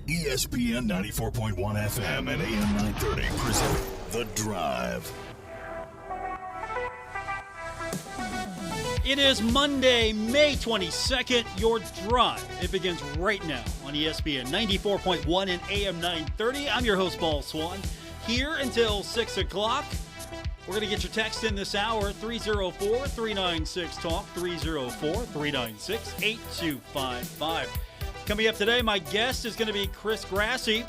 ESPN 94.1 FM and AM 930 present The Drive. It is Monday, May 22nd, your drive. It begins right now on ESPN 94.1 and AM 930. I'm your host, Paul Swann, here until 6 o'clock. We're going to get your text in this hour, 304-396-TALK, 304-396-8255. Coming up today, my guest is going to be Chris Grassie.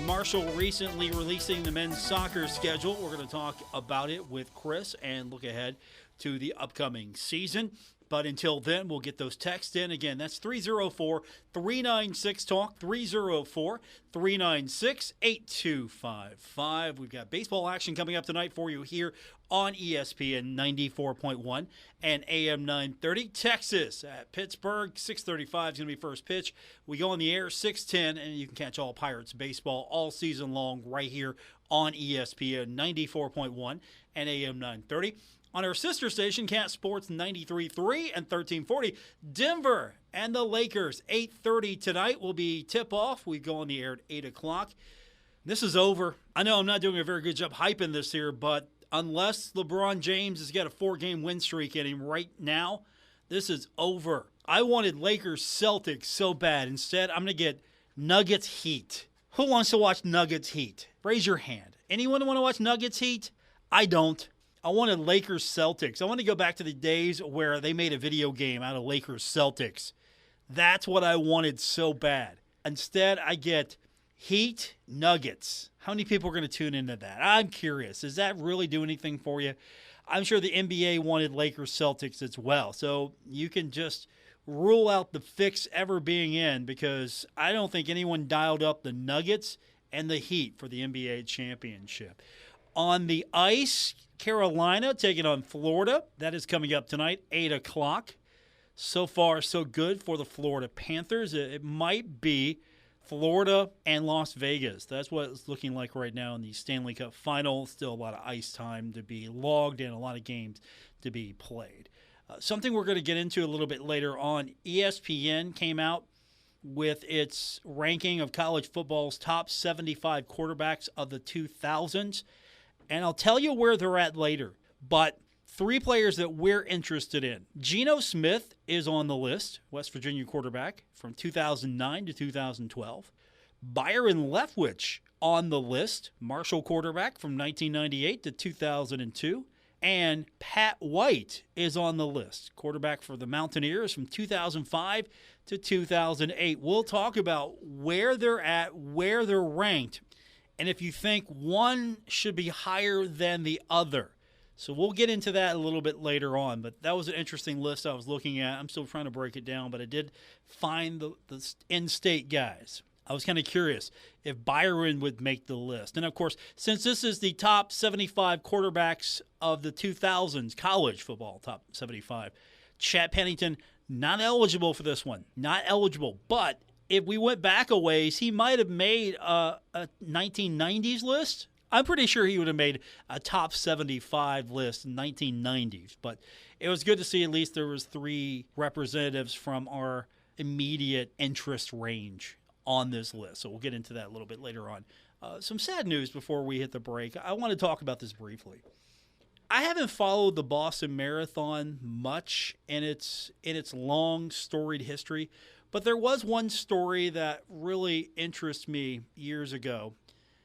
Marshall recently releasing the men's soccer schedule. We're going to talk about it with Chris and look ahead to the upcoming season. But until then, we'll get those texts in. Again, that's 304-396-TALK, 304-396-8255. We've got baseball action coming up tonight for you here on ESPN 94.1 and AM 930. Texas at Pittsburgh, 6:35 is going to be first pitch. We go on the air 6:10, and you can catch all Pirates baseball all season long right here on ESPN 94.1 and AM 930. On our sister station, Cat Sports 93.3 and 1340, Denver and the Lakers, 8:30 tonight will be tip-off. We go on the air at 8 o'clock. This is over. I know I'm not doing a very good job hyping this here, but unless LeBron James has got a 4-game win streak in him right now, this is over. I wanted Lakers-Celtics so bad. Instead, I'm going to get Nuggets-Heat. Who wants to watch Nuggets-Heat? Raise your hand. Anyone want to watch Nuggets-Heat? I don't. I wanted Lakers-Celtics. I want to go back to the days where they made a video game out of Lakers-Celtics. That's what I wanted so bad. Instead, I get Heat-Nuggets. How many people are going to tune into that? I'm curious. Does that really do anything for you? I'm sure the NBA wanted Lakers-Celtics as well. So you can just rule out the fix ever being in because I don't think anyone dialed up the Nuggets and the Heat for the NBA championship. On the ice, Carolina taking on Florida. That is coming up tonight, 8 o'clock. So far, so good for the Florida Panthers. It might be Florida and Las Vegas. That's what it's looking like right now in the Stanley Cup Final. Still a lot of ice time to be logged and a lot of games to be played. Something we're going to get into a little bit later on. ESPN came out with its ranking of college football's top 75 quarterbacks of the 2000s. And I'll tell you where they're at later. But 3 players that we're interested in. Geno Smith is on the list, West Virginia quarterback from 2009 to 2012. Byron Leftwich on the list, Marshall quarterback from 1998 to 2002. And Pat White is on the list, quarterback for the Mountaineers from 2005 to 2008. We'll talk about where they're at, where they're ranked, and if you think one should be higher than the other. So we'll get into that a little bit later on. But that was an interesting list I was looking at. I'm still trying to break it down, but I did find the in-state guys. I was kind of curious if Byron would make the list. And, of course, since this is the top 75 quarterbacks of the 2000s, college football top 75, Chad Pennington not eligible for this one. Not eligible, but if we went back a ways, he might have made a 1990s list. I'm pretty sure he would have made a top 75 list in 1990s. But it was good to see at least there was 3 representatives from our immediate interest range on this list. So we'll get into that a little bit later on. Some sad news before we hit the break. I want to talk about this briefly. I haven't followed the Boston Marathon much in its long, storied history. But there was one story that really interested me years ago,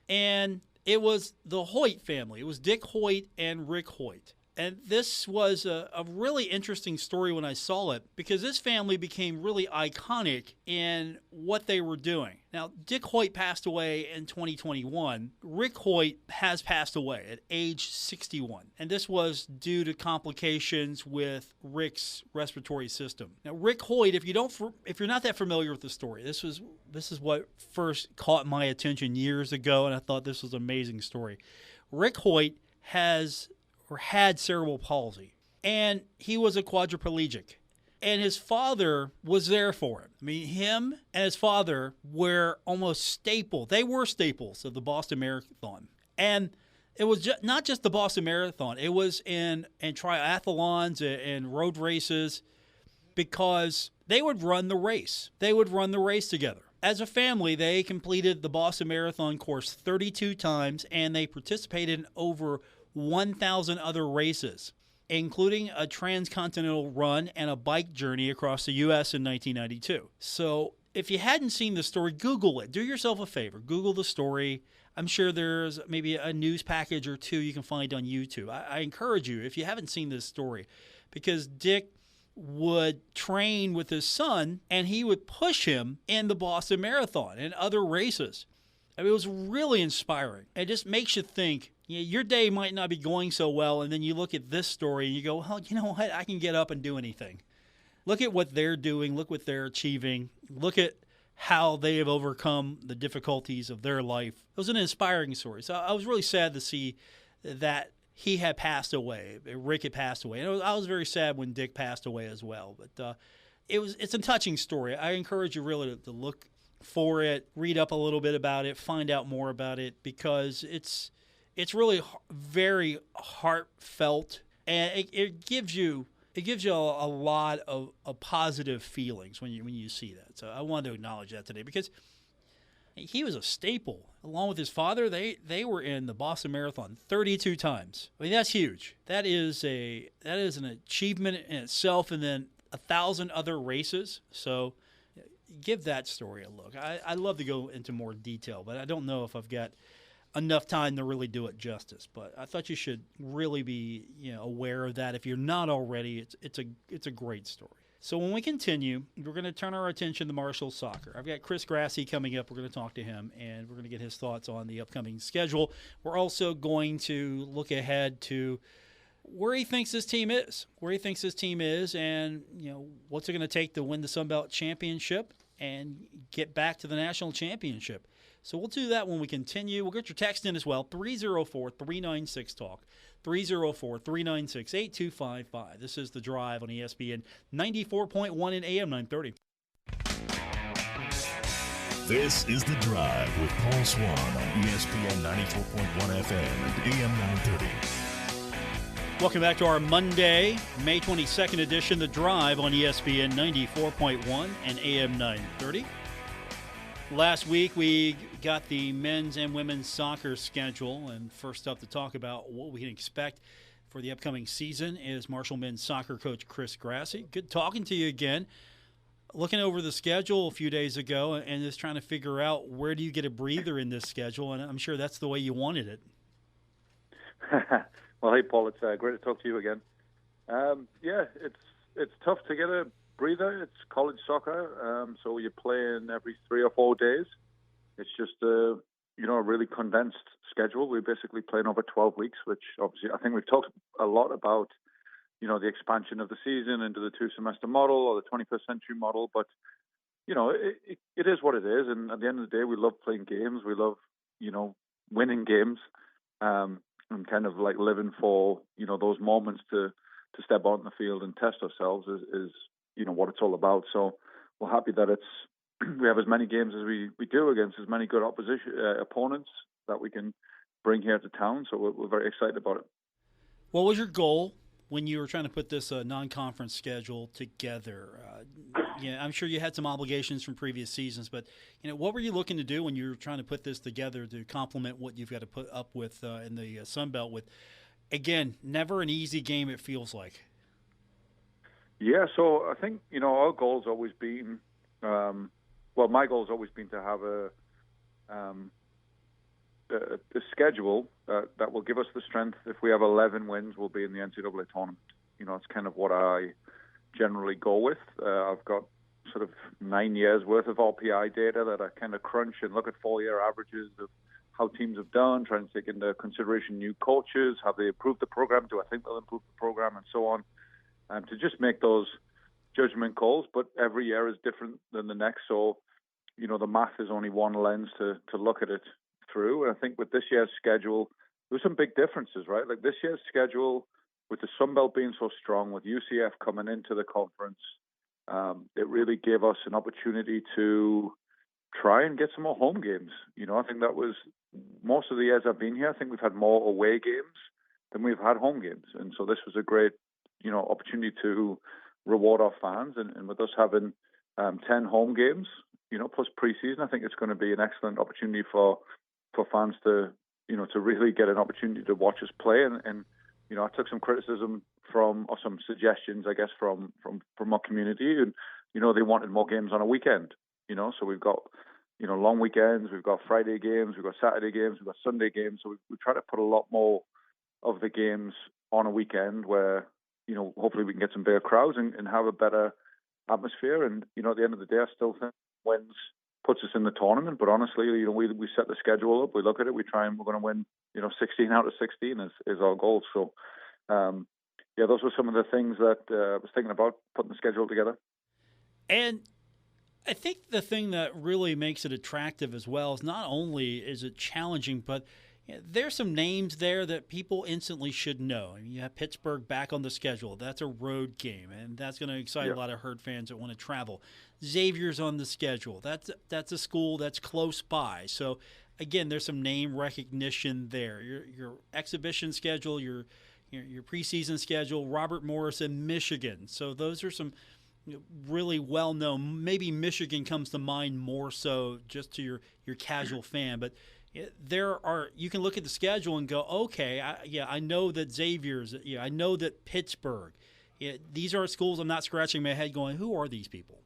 and it was the Hoyt family. It was Dick Hoyt and Rick Hoyt. And this was a really interesting story when I saw it because this family became really iconic in what they were doing. Now, Dick Hoyt passed away in 2021. Rick Hoyt has passed away at age 61. And this was due to complications with Rick's respiratory system. Now, Rick Hoyt, if you're not that familiar with the story, this is what first caught my attention years ago, and I thought this was an amazing story. Rick Hoyt had cerebral palsy, and he was a quadriplegic. And his father was there for him. I mean, him and his father were almost staple. They were staples of the Boston Marathon. And it was not just the Boston Marathon. It was in triathlons and road races because they would run the race. They would run the race together. As a family, they completed the Boston Marathon course 32 times, and they participated in over 1,000 other races, including a transcontinental run and a bike journey across the U.S. in 1992. So if you hadn't seen the story, Google it. Do yourself a favor. Google the story. I'm sure there's maybe a news package or two you can find on YouTube. I encourage you, if you haven't seen this story, because Dick would train with his son, and he would push him in the Boston Marathon and other races. I mean, it was really inspiring. It just makes you think, your day might not be going so well, and then you look at this story and you go, well, you know what? I can get up and do anything. Look at what they're doing. Look what they're achieving. Look at how they have overcome the difficulties of their life. It was an inspiring story. So I was really sad to see that he had passed away. Rick had passed away. And I was very sad when Dick passed away as well. But it's a touching story. I encourage you really to look for it, read up a little bit about it, find out more about it, because it's really very heartfelt, and it gives you a lot of positive feelings when you see that. So I wanted to acknowledge that today, because he was a staple. Along with his father, they were in the Boston Marathon 32 times. I mean, that's huge. That is an achievement in itself, and then 1,000 other races. So give that story a look. I'd love to go into more detail, but I don't know if I've got enough time to really do it justice. But I thought you should really be aware of that. If you're not already, it's a great story. So when we continue, we're going to turn our attention to Marshall soccer. I've got Chris Grassie coming up. We're going to talk to him, and we're going to get his thoughts on the upcoming schedule. We're also going to look ahead to where he thinks this team is, and what's it going to take to win the Sun Belt Championship and get back to the national championship. So we'll do that when we continue. We'll get your text in as well, 304-396-TALK, 304-396-8255. This is The Drive on ESPN 94.1 and AM 930. This is The Drive with Paul Swann on ESPN 94.1 FM and AM 930. Welcome back to our Monday, May 22nd edition, The Drive on ESPN 94.1 and AM 930. Last week, we got the men's and women's soccer schedule, and first up to talk about what we can expect for the upcoming season is Marshall men's soccer coach Chris Grassie. Good talking to you again. Looking over the schedule a few days ago and just trying to figure out where do you get a breather in this schedule, and I'm sure that's the way you wanted it. Well, hey, Paul, it's great to talk to you again. It's tough to get a breather. It's college soccer, so you're playing every 3 or 4 days. It's just a really condensed schedule. We're basically playing over 12 weeks, which obviously I think we've talked a lot about, the expansion of the season into the 2-semester model or the 21st century model. But, it is what it is. And at the end of the day, we love playing games. We love, winning games, and kind of like living for, those moments to step out in the field and test ourselves is what it's all about. So we're happy that we have as many games as we do against as many good opponents that we can bring here to town. So we're very excited about it. What was your goal when you were trying to put this non-conference schedule together? I'm sure you had some obligations from previous seasons, but what were you looking to do when you were trying to put this together to complement what you've got to put up with in the Sun Belt? With, again, never an easy game, it feels like. Yeah, so I think, our goal's always been, my goal's always been to have a schedule that will give us the strength. If we have 11 wins, we'll be in the NCAA tournament. It's kind of what I generally go with. I've got sort of 9 years worth of RPI data that I kind of crunch and look at 4-year averages of how teams have done, trying to take into consideration new coaches, have they improved the program, do I think they'll improve the program, and so on. To just make those judgment calls, but every year is different than the next. So, the math is only one lens to look at it through. And I think with this year's schedule, there were some big differences, right? Like this year's schedule, with the Sun Belt being so strong, with UCF coming into the conference, it really gave us an opportunity to try and get some more home games. I think that was most of the years I've been here. I think we've had more away games than we've had home games. And so this was a great opportunity to reward our fans. And with us having 10 home games, plus preseason, I think it's going to be an excellent opportunity for fans to, to really get an opportunity to watch us play. And I took some criticism or some suggestions, I guess, from our community, and they wanted more games on a weekend. So we've got long weekends, we've got Friday games, we've got Saturday games, we've got Sunday games. So we try to put a lot more of the games on a weekend where hopefully we can get some bigger crowds and have a better atmosphere. And at the end of the day, I still think wins puts us in the tournament. But honestly, we set the schedule up, we look at it, we're going to win 16 out of 16 is our goal. So those were some of the things that I was thinking about putting the schedule together. And I think the thing that really makes it attractive as well is not only is it challenging, but there's some names there that people instantly should know. I mean, you have Pittsburgh back on the schedule. That's a road game, and that's going to excite a lot of Herd fans that want to travel. Xavier's on the schedule. That's a school that's close by. So, again, there's some name recognition there. Your exhibition schedule, your preseason schedule, Robert Morris in Michigan. So those are some really well-known. Maybe Michigan comes to mind more so just to your casual fan, but you can look at the schedule and go, okay, I know that Xavier's, I know that Pittsburgh. These are schools I'm not scratching my head going, who are these people?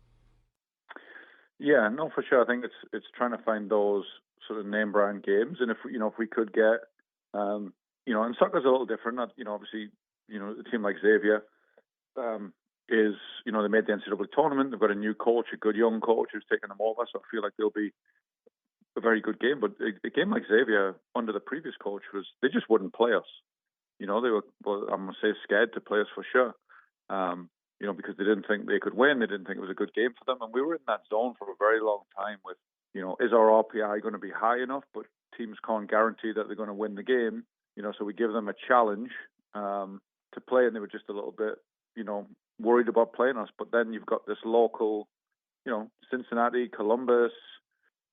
Yeah, no, for sure. I think it's trying to find those sort of name brand games, and if we could get, and soccer's a little different. Obviously, a team like Xavier is, they made the NCAA tournament. They've got a new coach, a good young coach who's taken them over. So I feel like they'll be a very good game. But a game like Xavier under the previous coach they just wouldn't play us. They were, I'm going to say, scared to play us for sure. Because they didn't think they could win. They didn't think it was a good game for them. And we were in that zone for a very long time with, is our RPI going to be high enough? But teams can't guarantee that they're going to win the game. So we give them a challenge to play, and they were just a little bit, worried about playing us. But then you've got this local, Cincinnati, Columbus,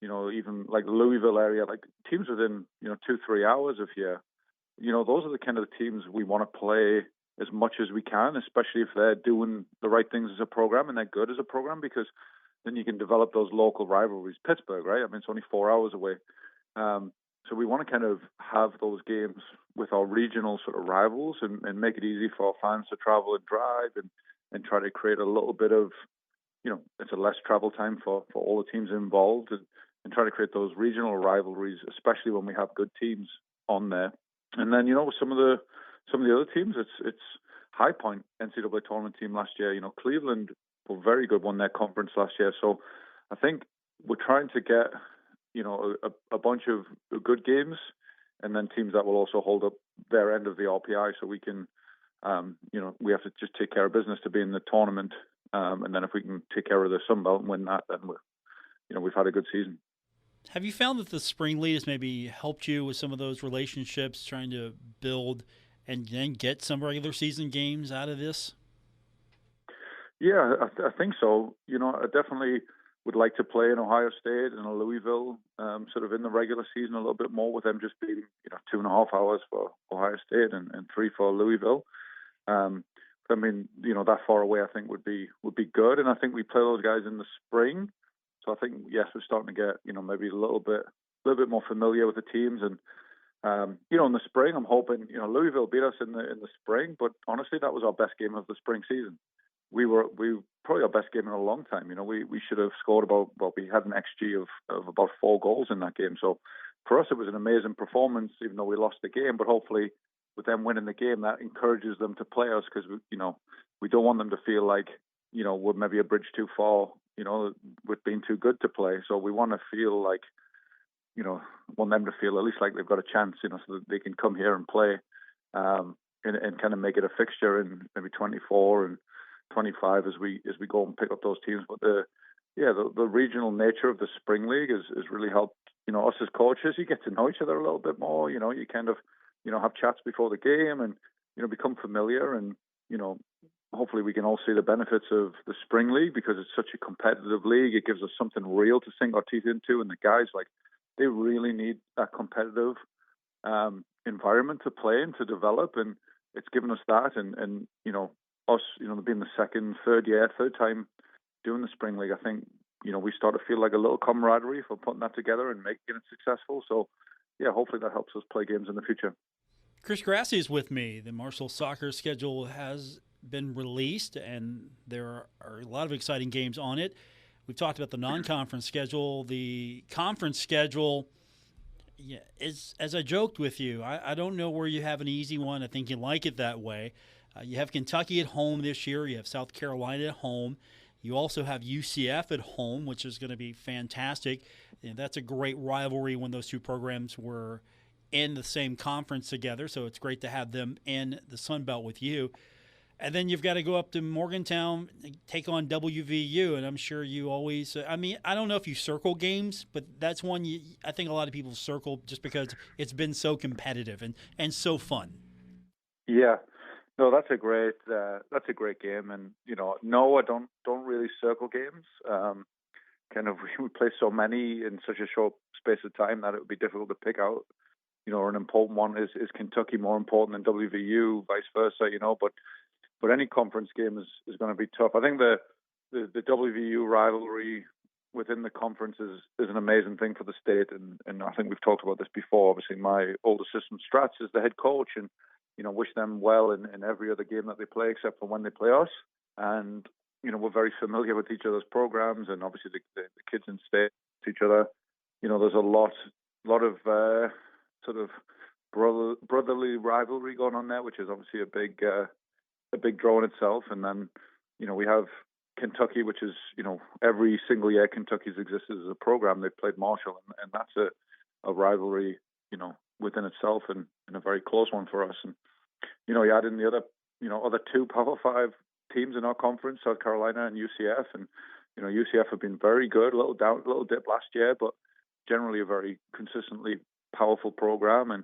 even like Louisville area, like teams within, 2-3 hours of here. Those are the kind of teams we want to play as much as we can, especially if they're doing the right things as a program and they're good as a program, because then you can develop those local rivalries. Pittsburgh, right? I mean, it's only 4 hours away. So we want to kind of have those games with our regional sort of rivals and make it easy for our fans to travel and drive and try to create a little bit of, it's a less travel time for all the teams involved and try to create those regional rivalries, especially when we have good teams on there. And then, some of the other teams, it's High Point, NCAA tournament team last year. Cleveland were very good, won their conference last year. So I think we're trying to get, a bunch of good games, and then teams that will also hold up their end of the RPI, so we can, we have to just take care of business to be in the tournament. And then if we can take care of the Sun Belt and win that, then we've had a good season. Have you found that the Spring League has maybe helped you with some of those relationships, trying to build and then get some regular season games out of this? Yeah, I think so. I definitely would like to play in Ohio State and Louisville, sort of in the regular season a little bit more, with them just being, 2.5 hours for Ohio State and 3 for Louisville. I mean, that far away, I think would be good. And I think we play those guys in the spring. So I think, yes, we're starting to get, maybe a little bit more familiar with the teams. And, in the spring, I'm hoping, Louisville beat us in the spring. But honestly, that was our best game of the spring season. We probably our best game in a long time. We should have scored we had an XG of about 4 goals in that game. So for us, it was an amazing performance, even though we lost the game. But hopefully, with them winning the game, that encourages them to play us, because we don't want them to feel like we're maybe a bridge too far, with being too good to play. So we want to feel like, want them to feel at least like they've got a chance, so that they can come here and play, and kind of make it a fixture in maybe 24 and 25 as we go and pick up those teams. But the regional nature of the Spring League has really helped, us as coaches. You get to know each other a little bit more, you kind of, have chats before the game and, become familiar, and, hopefully we can all see the benefits of the Spring League, because it's such a competitive league. It gives us something real to sink our teeth into, and the guys, they really need that competitive environment to play in, to develop, and it's given us that. And us, being the third time doing the Spring League, I think we start to feel like a little camaraderie for putting that together and making it successful. So, yeah, hopefully that helps us play games in the future. Chris Grassie is with me. The Marshall soccer schedule has been released, and there are a lot of exciting games on it. We've talked about the non-conference schedule. The conference schedule, yeah, is, as I joked with you, I don't know where you have an easy one. I think you like it that way. You have Kentucky at home this year. You have South Carolina at home. You also have UCF at home, which is going to be fantastic. And that's a great rivalry when those two programs were in the same conference together, so it's great to have them in the Sun Belt with you. And then you've got to go up to Morgantown, take on WVU, and I'm sure you always I don't know if you circle games, but that's one I think a lot of people circle just because it's been so competitive and so fun. Yeah. No, that's a great game, and no, I don't really circle games. We play so many in such a short space of time that it would be difficult to pick out. An important one is Kentucky more important than WVU, vice versa. But any conference game is going to be tough. I think the WVU rivalry within the conference is an amazing thing for the state, and I think we've talked about this before. Obviously, my old assistant Strats is the head coach, and wish them well in every other game that they play, except for when they play us. And we're very familiar with each other's programs, and obviously the kids in state to each other. There's a lot of sort of brotherly rivalry going on there, which is obviously a big draw in itself. And then we have Kentucky, which is every single year Kentucky's existed as a program. They've played Marshall, and that's a rivalry within itself, and a very close one for us. And you add in the other two Power 5 teams in our conference, South Carolina and UCF, and UCF have been very good. A little dip last year, but generally a very consistently powerful program. And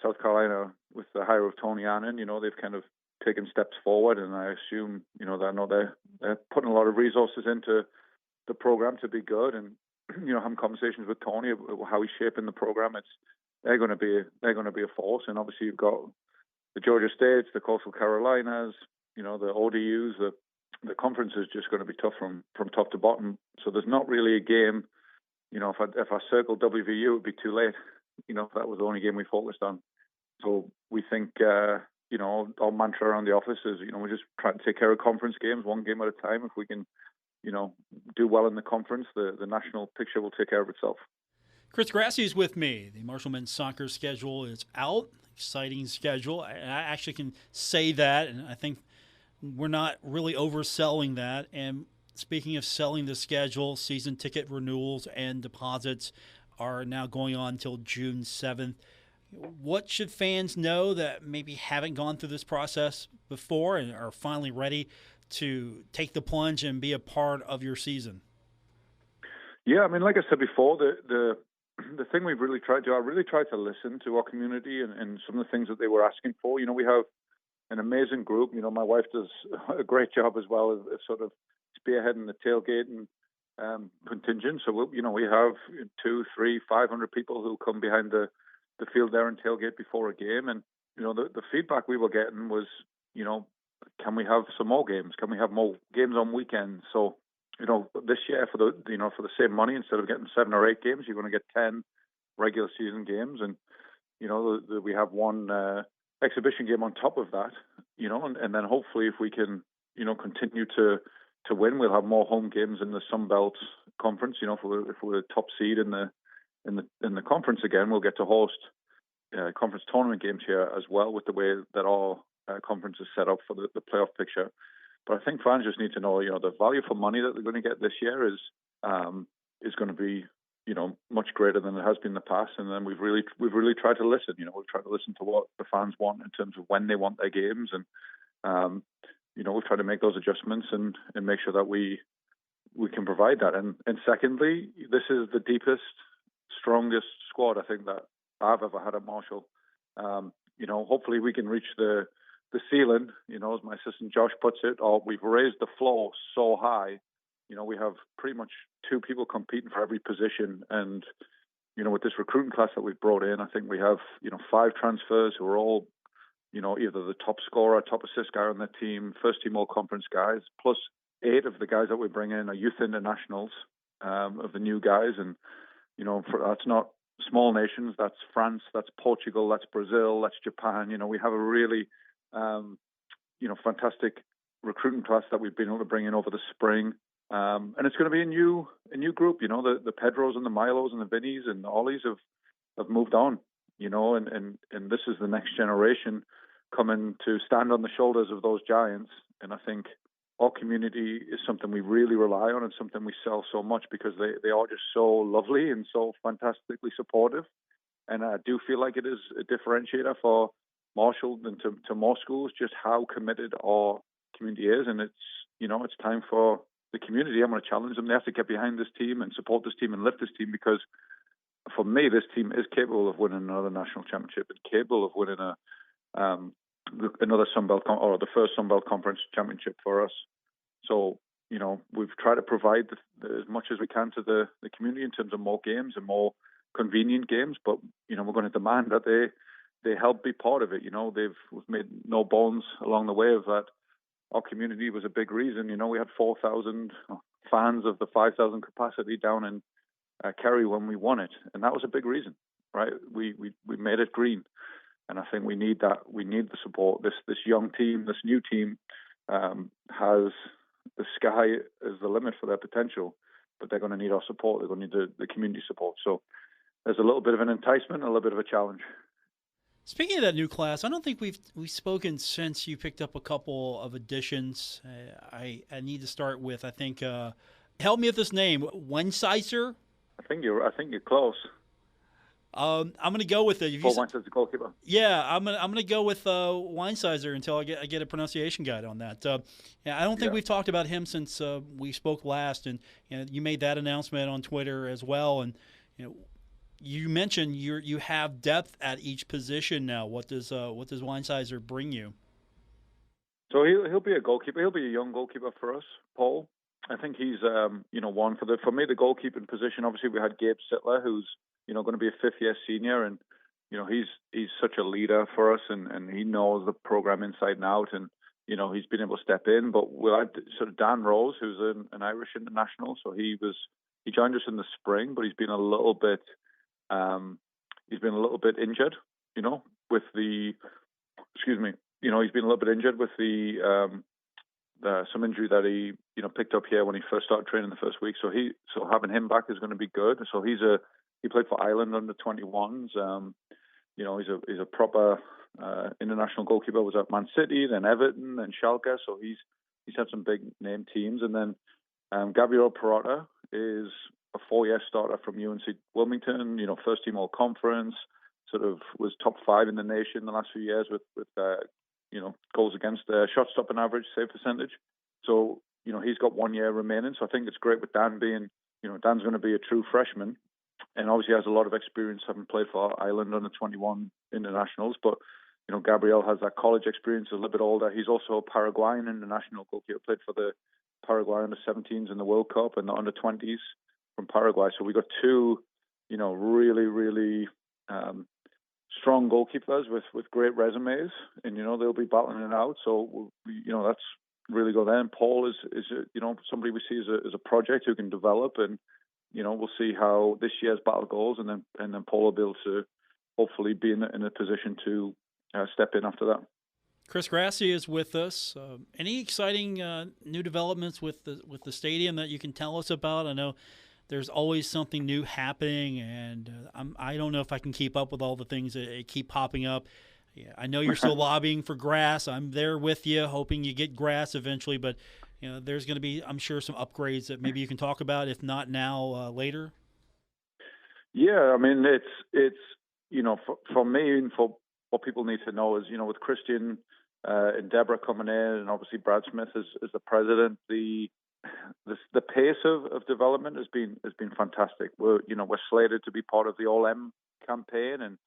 South Carolina, with the hire of Tony Annan, they've kind of taken steps forward, and I assume they're putting a lot of resources into the program to be good. And having conversations with Tony about how he's shaping the program, they're going to be a force. And obviously you've got the Georgia States, the Coastal Carolinas, the ODUs. The conference is just going to be tough from top to bottom. So there's not really a game. If I circled WVU, it would be too late. If that was the only game we focused on. So we think, our mantra around the office is, we're just trying to take care of conference games one game at a time. If we can, do well in the conference, the national picture will take care of itself. Chris Grassie is with me. The Marshall men's soccer schedule is out. Exciting schedule. I actually can say that, and I think we're not really overselling that. And speaking of selling the schedule, season ticket renewals and deposits are now going on until June 7th. What should fans know that maybe haven't gone through this process before and are finally ready to take the plunge and be a part of your season? Yeah, like I said before, the thing we've really tried to do, I really tried to listen to our community and some of the things that they were asking for. We have an amazing group. My wife does a great job as well of sort of spearheading the tailgate and contingent. So, we have 200, 300, 500 people who come behind the field there and tailgate before a game. And, the feedback we were getting was, can we have some more games? Can we have more games on weekends? So, this year for the same money, instead of getting 7 or 8 games, you're going to get 10 regular season games. And, we have one exhibition game on top of that, and then hopefully if we can, continue to win, we'll have more home games in the Sun Belt Conference. If we're the top seed in the conference again, we'll get to host conference tournament games here as well, with the way that our conference is set up for the playoff picture. But I think fans just need to know, the value for money that they're going to get this year is going to be, much greater than it has been in the past. And then we've really tried to listen. We've tried to listen to what the fans want in terms of when they want their games, and we've tried to make those adjustments and make sure that we can provide that. And secondly, this is the deepest, strongest squad I think that I've ever had at Marshall. Hopefully we can reach the ceiling, as my assistant Josh puts it, or we've raised the floor so high. We have pretty much 2 people competing for every position. And, with this recruiting class that we've brought in, I think we have, 5 transfers who are all, either the top scorer, top assist guy on their team, first team all conference guys, plus 8 of the guys that we bring in are youth internationals. of the new guys. And, that's not small nations. That's France, that's Portugal, that's Brazil, that's Japan. We have a really, fantastic recruiting class that we've been able to bring in over the spring. And it's going to be a new group. The Pedros and the Milos and the Vinnies and the Ollies have moved on, and this is the next generation coming to stand on the shoulders of those giants. And I think our community is something we really rely on and something we sell so much because they are just so lovely and so fantastically supportive. And I do feel like it is a differentiator for Marshall and to more schools, just how committed our community is. And it's time for the community. I'm going to challenge them. They have to get behind this team and support this team and lift this team, because for me, this team is capable of winning another national championship and capable of winning another Sunbelt or the first Sunbelt Conference championship for us. So, we've tried to provide as much as we can to the community in terms of more games and more convenient games, but, we're going to demand that they help be part of it. We've made no bones along the way of that. Our community was a big reason. We had 4,000 fans of the 5,000 capacity down in Kerry when we won it, and that was a big reason, right? We made it green, and I think we need that. We need the support. This young team, this new team, has the sky as the limit for their potential, but they're going to need our support. They're going to need the community support. So there's a little bit of an enticement, a little bit of a challenge. Speaking of that new class, I don't think we've spoken since you picked up a couple of additions. I need to start with, I think, help me with this name, Weinsizer. I think you're close. I'm going to go with it. Paul Weinsizer, the goalkeeper. Yeah, I'm gonna go with Weinsizer until I get a pronunciation guide on that. I don't think we've talked about him since we spoke last, and you made that announcement on Twitter as well. And you mentioned you have depth at each position now. What does Weinsizer bring you? So he'll be a goalkeeper. He'll be a young goalkeeper for us, Paul. I think he's one for me the goalkeeping position. Obviously, we had Gabe Sittler, who's going to be a fifth-year senior, and he's such a leader for us, and he knows the program inside and out, and he's been able to step in. But we had sort of Dan Rose, who's an Irish international, so he joined us in the spring, but he's been a little bit injured, with the he's been a little bit injured with some injury that he picked up here when he first started training the first week. So having him back is going to be good. So he played for Ireland under 21s. He's a proper international goalkeeper. Was at Man City, then Everton, then Schalke. So he's had some big name teams. And then Gabriel Perrotta is a 4-year starter from UNC Wilmington. First team all conference. Sort of was top 5 in the nation the last few years with goals against, shot stopping average, save percentage. So he's got 1 year remaining. So I think it's great with Dan being, Dan's going to be a true freshman. And obviously has a lot of experience having played for Ireland under 21 internationals. But, Gabriel has that college experience, a little bit older. He's also a Paraguayan international goalkeeper, played for the Paraguay under 17s in the World Cup and the under 20s from Paraguay. So we got two, really, really strong goalkeepers with great resumes. And, they'll be battling it out. So, that's really good there. And Paul is somebody we see as a project who can develop, and we'll see how this year's battle goes, and then Paul will be able to hopefully be in a position to step in after that. Chris Grassie is with us. Any exciting new developments with the stadium that you can tell us about? I know there's always something new happening, and I don't know if I can keep up with all the things that keep popping up. Yeah, I know you're still lobbying for grass. I'm there with you, hoping you get grass eventually, but there's going to be, I'm sure, some upgrades that maybe you can talk about, if not now, later. Yeah, I mean, it's for me, and for what people need to know is, with Christian and Deborah coming in, and obviously Brad Smith as the president, the pace of development has been fantastic. We're slated to be part of the All M campaign, and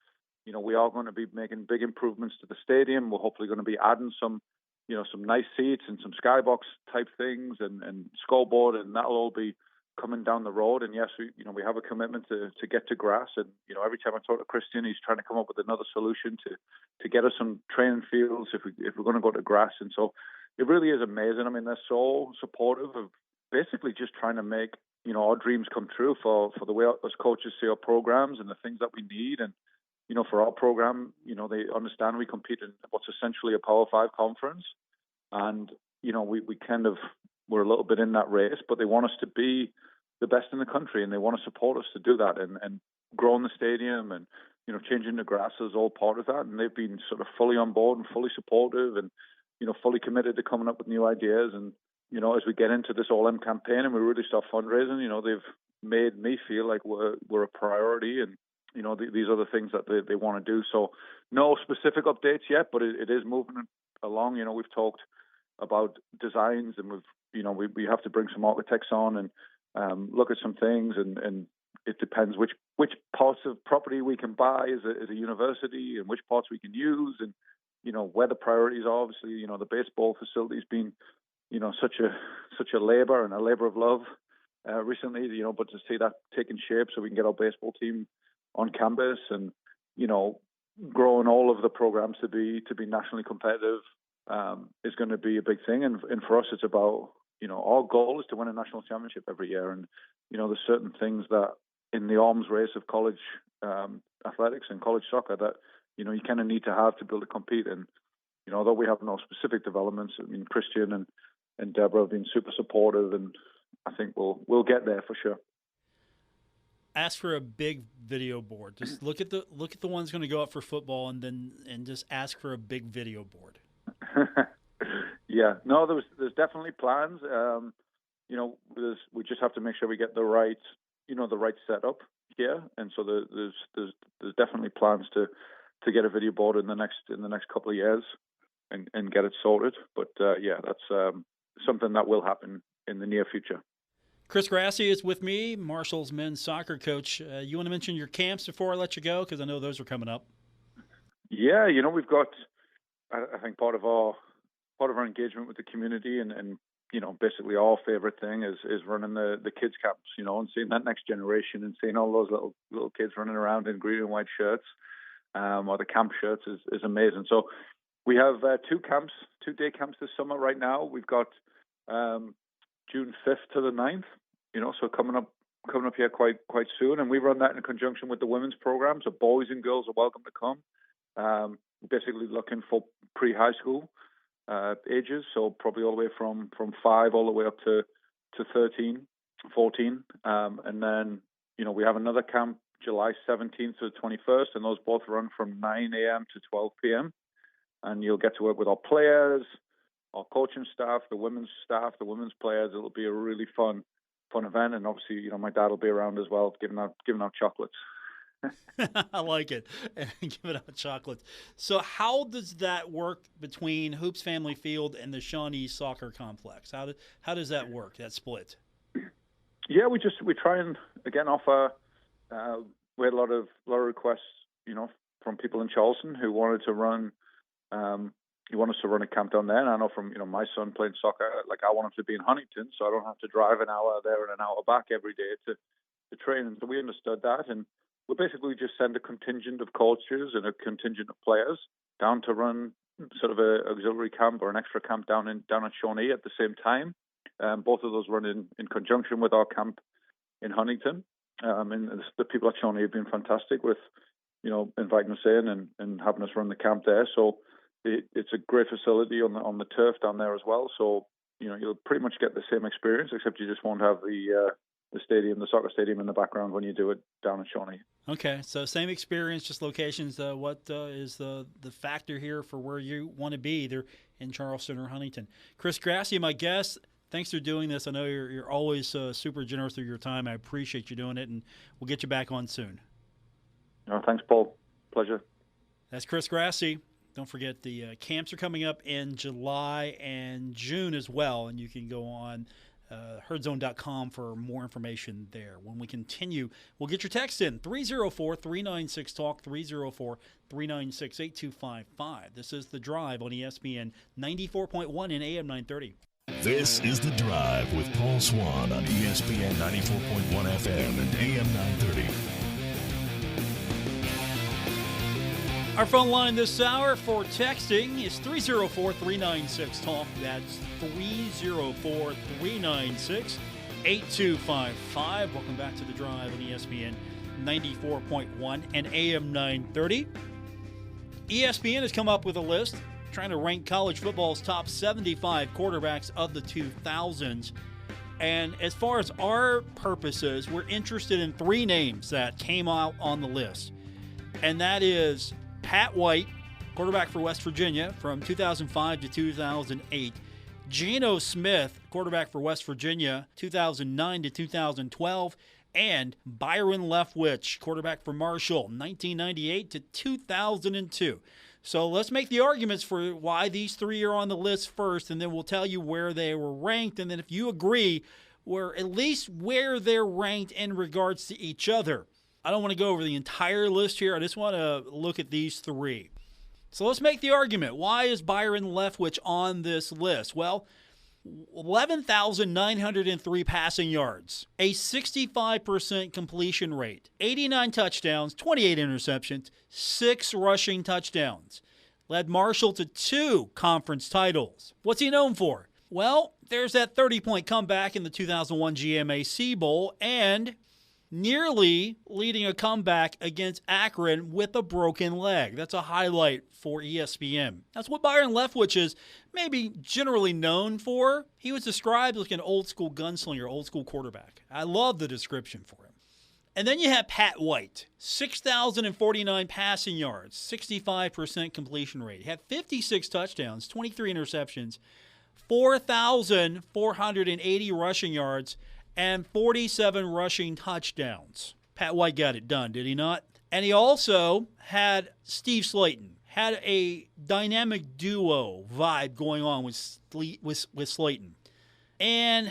we are going to be making big improvements to the stadium. We're hopefully going to be adding some nice seats and some skybox type things and scoreboard, and that'll all be coming down the road. And yes, we have a commitment to get to grass. And every time I talk to Christian, he's trying to come up with another solution to get us some training fields if we're going to go to grass. And so it really is amazing. I mean, they're so supportive of basically just trying to make our dreams come true for the way us coaches see our programs and the things that we need. And, for our program, they understand we compete in what's essentially a Power 5 conference. And, we're a little bit in that race, but they want us to be the best in the country, and they want to support us to do that. And growing the stadium and, changing the grass is all part of that. And they've been sort of fully on board and fully supportive and, fully committed to coming up with new ideas. And, as we get into this All-M campaign and we really start fundraising, they've made me feel like we're a priority, and, these are the things that they want to do. So no specific updates yet, but it is moving along. We've talked about designs, and we have to bring some architects on and look at some things, and it depends which parts of property we can buy as a university and which parts we can use, and where the priorities are. Obviously, the baseball facility's been such a labor and a labor of love recently, but to see that taking shape so we can get our baseball team on campus and growing all of the programs to be nationally competitive is going to be a big thing. And for us, it's about our goal is to win a national championship every year. And there's certain things that in the arms race of college athletics and college soccer that you kind of need to have to be able to compete. And although we have no specific developments, I mean, Christian and Deborah have been super supportive, and I think we'll get there for sure. Ask for a big video board. Just look at the ones going to go up for football, and just ask for a big video board. Yeah, no, there's definitely plans. We just have to make sure we get the right setup here, and so there's definitely plans to get a video board in the next couple of years and get it sorted. But that's something that will happen in the near future. Chris Grassie is with me, Marshall's men's soccer coach. You want to mention your camps before I let you go, because I know those are coming up. Yeah, we've got, I think part of our engagement with the community and basically our favorite thing is running the kids camps, and seeing that next generation and seeing all those little kids running around in green and white shirts, or the camp shirts is amazing. So we have 2 day camps this summer right now. We've got June 5th to the 9th, so coming up here quite soon, and we run that in conjunction with the women's program. So boys and girls are welcome to come. Basically looking for pre-high school ages, so probably all the way from 5 all the way up to 13, 14. And then, we have another camp July 17th to the 21st, and those both run from 9 a.m. to 12 p.m. And you'll get to work with our players, our coaching staff, the women's players. It'll be a really fun event. And obviously, my dad will be around as well, giving out chocolates. I like it. And give it out chocolates. So how does that work between Hoops Family Field and the Shawnee Soccer Complex? How does that work, that split? Yeah, we try and again offer. We had a lot of requests, from people in Charleston who wanted to run. He wanted us to run a camp down there, and I know from my son playing soccer, like I want him to be in Huntington, so I don't have to drive an hour there and an hour back every day to train. And so we understood that, and we basically just send a contingent of coaches and a contingent of players down to run sort of a auxiliary camp or an extra camp down at Shawnee at the same time. Both of those run in conjunction with our camp in Huntington. And the people at Shawnee have been fantastic with, inviting us in and having us run the camp there. So it's a great facility on the turf down there as well. So, you'll pretty much get the same experience, except you just won't have the stadium, the soccer stadium in the background when you do it down at Shawnee. Okay, so same experience, just locations. What is the factor here for where you want to be, either in Charleston or Huntington? Chris Grassie, my guest. Thanks for doing this. I know you're always super generous with your time. I appreciate you doing it, and we'll get you back on soon. Oh, thanks, Paul. Pleasure. That's Chris Grassie. Don't forget the camps are coming up in July and June as well, and you can go on herdzone.com for more information there. When we continue, we'll get your text in 304-396-TALK, 304-396-8255. This is The Drive on ESPN 94.1 and AM 930. This is The Drive with Paul Swann on ESPN 94.1 FM and AM 930. Our phone line this hour for texting is 304-396-TALK. That's 304-396-8255. 8255. Welcome back to The Drive on ESPN 94.1 and AM 930. ESPN has come up with a list trying to rank college football's top 75 quarterbacks of the 2000s. And as far as our purposes, we're interested in three names that came out on the list. And that is Pat White, quarterback for West Virginia from 2005 to 2008. Geno Smith, quarterback for West Virginia, 2009 to 2012. And Byron Leftwich, quarterback for Marshall, 1998 to 2002. So let's make the arguments for why these three are on the list first, and then we'll tell you where they were ranked. And then if you agree, at least where they're ranked in regards to each other. I don't want to go over the entire list here. I just want to look at these three. So let's make the argument. Why is Byron Leftwich on this list? Well, 11,903 passing yards, a 65% completion rate, 89 touchdowns, 28 interceptions, 6 rushing touchdowns. Led Marshall to 2 conference titles. What's he known for? Well, there's that 30-point comeback in the 2001 GMAC Bowl and nearly leading a comeback against Akron with a broken leg. That's a highlight for ESPN. That's what Byron Leftwich is maybe generally known for. He was described like an old-school gunslinger, old-school quarterback. I love the description for him. And then you have Pat White, 6,049 passing yards, 65% completion rate. He had 56 touchdowns, 23 interceptions, 4,480 rushing yards, and 47 rushing touchdowns. Pat White got it done, did he not? And he also had Steve Slayton. Had a dynamic duo vibe going on with Slayton. And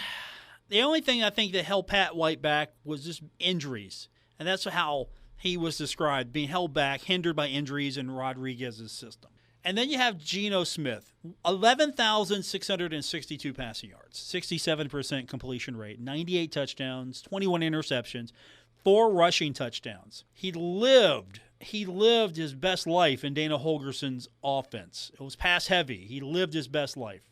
the only thing I think that held Pat White back was just injuries. And that's how he was described, being held back, hindered by injuries in Rodriguez's system. And then you have Geno Smith, 11,662 passing yards, 67% completion rate, 98 touchdowns, 21 interceptions, 4 rushing touchdowns. He lived his best life in Dana Holgerson's offense. It was pass heavy. He lived his best life.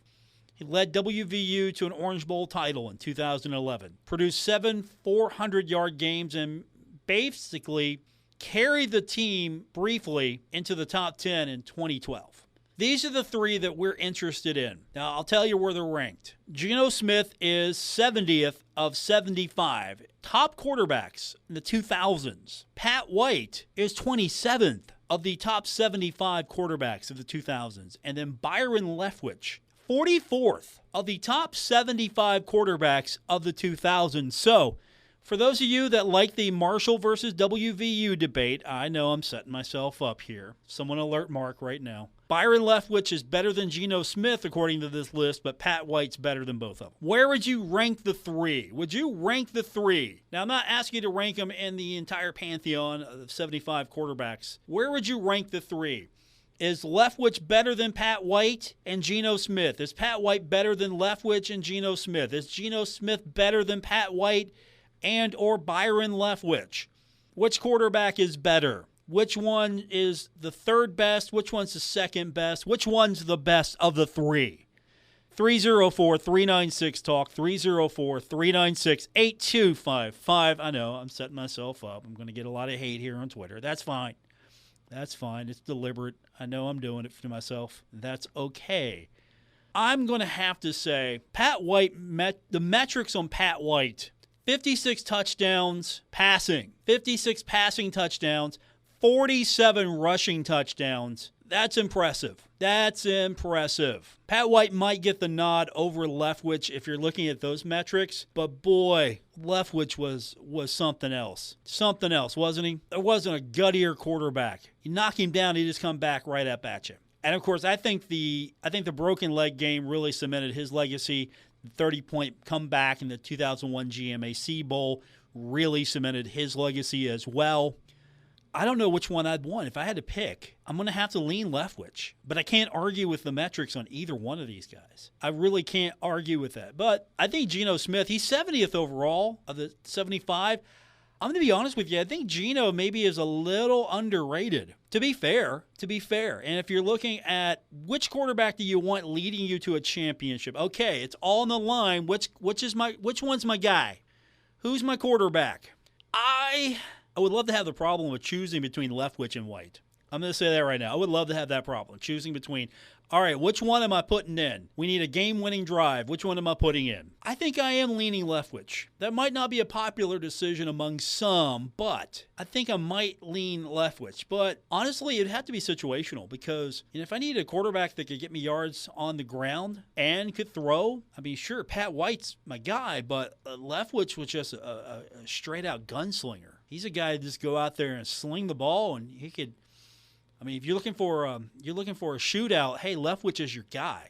He led WVU to an Orange Bowl title in 2011, produced 7 400-yard games, and basically carried the team briefly into the top 10 in 2012. These are the three that we're interested in. Now, I'll tell you where they're ranked. Geno Smith is 70th of 75 top quarterbacks in the 2000s. Pat White is 27th of the top 75 quarterbacks of the 2000s. And then Byron Leftwich, 44th of the top 75 quarterbacks of the 2000s. So, for those of you that like the Marshall versus WVU debate, I know I'm setting myself up here. Someone alert Mark right now. Byron Leftwich is better than Geno Smith according to this list, but Pat White's better than both of them. Where would you rank the three? Would you rank the three? Now, I'm not asking you to rank them in the entire pantheon of 75 quarterbacks. Where would you rank the three? Is Leftwich better than Pat White and Geno Smith? Is Pat White better than Leftwich and Geno Smith? Is Geno Smith better than Pat White and or Byron Leftwich? Which quarterback is better? Which one is the third best? Which one's the second best? Which one's the best of the three? 304-396-TALK, 304-396-8255. I know, I'm setting myself up. I'm going to get a lot of hate here on Twitter. That's fine. That's fine. It's deliberate. I know I'm doing it to myself. That's okay. I'm going to have to say Pat White, the metrics on Pat White, 56 touchdowns passing, 56 passing touchdowns, 47 rushing touchdowns. That's impressive. That's impressive. Pat White might get the nod over Leftwich if you're looking at those metrics, but boy, Leftwich was something else. Something else, wasn't he? There wasn't a guttier quarterback. You knock him down, he just come back right up at you. And of course, I think the broken leg game really cemented his legacy. The 30-point comeback in the 2001 GMAC Bowl really cemented his legacy as well. I don't know which one I'd want. If I had to pick, I'm going to have to lean Leftwich. But I can't argue with the metrics on either one of these guys. I really can't argue with that. But I think Geno Smith, he's 70th overall of the 75. I'm going to be honest with you. I think Geno maybe is a little underrated, to be fair. And if you're looking at which quarterback do you want leading you to a championship, okay, it's all on the line. Which one's my guy? Who's my quarterback? I would love to have the problem of choosing between Leftwich and White. I'm going to say that right now. I would love to have that problem, choosing between, all right, which one am I putting in? We need a game-winning drive. Which one am I putting in? I think I am leaning Leftwich. That might not be a popular decision among some, but I think I might lean Leftwich. But honestly, it'd have to be situational because if I needed a quarterback that could get me yards on the ground and could throw, I mean, sure, Pat White's my guy, but Leftwich was just a straight-out gunslinger. He's a guy that just go out there and sling the ball, and he could. I mean, if you're looking for a shootout, hey, Leftwich is your guy.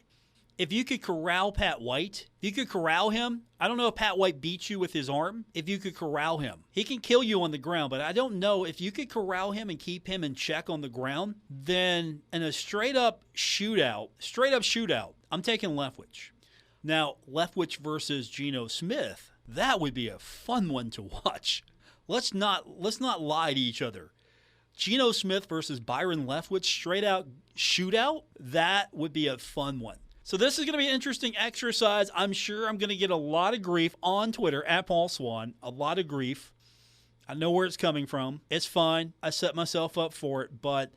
If you could corral Pat White, if you could corral him, I don't know if Pat White beats you with his arm. If you could corral him, he can kill you on the ground, but I don't know if you could corral him and keep him in check on the ground. Then in a straight up shootout, I'm taking Leftwich. Now, Leftwich versus Geno Smith, that would be a fun one to watch. Let's not lie to each other. Geno Smith versus Byron Leftwich, straight out shootout, that would be a fun one. So this is going to be an interesting exercise. I'm sure I'm going to get a lot of grief on Twitter, at Paul Swann, a lot of grief. I know where it's coming from. It's fine. I set myself up for it, but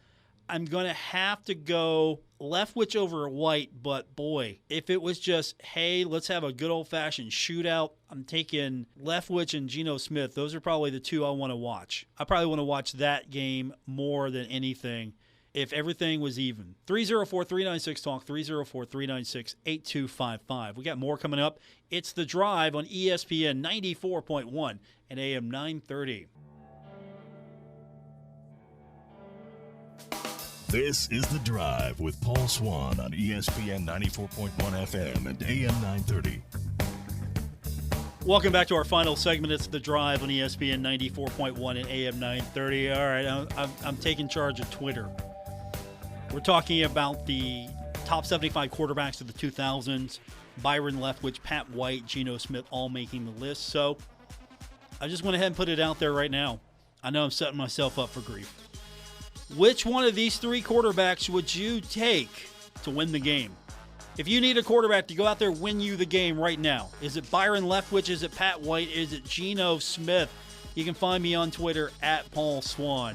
I'm going to have to go Leftwich over White, but boy, if it was just, hey, let's have a good old-fashioned shootout, I'm taking Leftwich and Geno Smith. Those are probably the two I want to watch. I probably want to watch that game more than anything if everything was even. 304-396-TALK, 304-396-8255. We got more coming up. It's The Drive on ESPN 94.1 and AM 930. This is The Drive with Paul Swann on ESPN 94.1 FM and AM 930. Welcome back to our final segment. It's The Drive on ESPN 94.1 and AM 930. All right, I'm taking charge of Twitter. We're talking about the top 75 quarterbacks of the 2000s. Byron Leftwich, Pat White, Geno Smith all making the list. So I just went ahead and put it out there right now. I know I'm setting myself up for grief. Which one of these three quarterbacks would you take to win the game? If you need a quarterback to go out there and win you the game right now, is it Byron Leftwich? Is it Pat White? Is it Geno Smith? You can find me on Twitter at Paul Swann.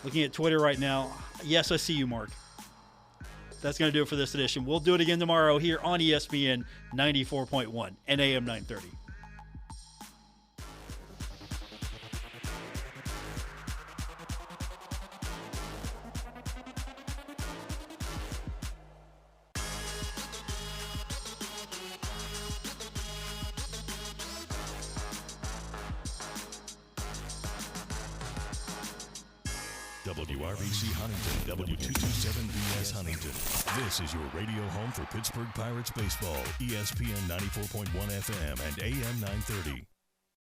Looking at Twitter right now. Yes, I see you, Mark. That's going to do it for this edition. We'll do it again tomorrow here on ESPN 94.1 and AM 930. WRVC Huntington, W227BS Huntington. This is your radio home for Pittsburgh Pirates baseball, ESPN 94.1 FM and AM 930.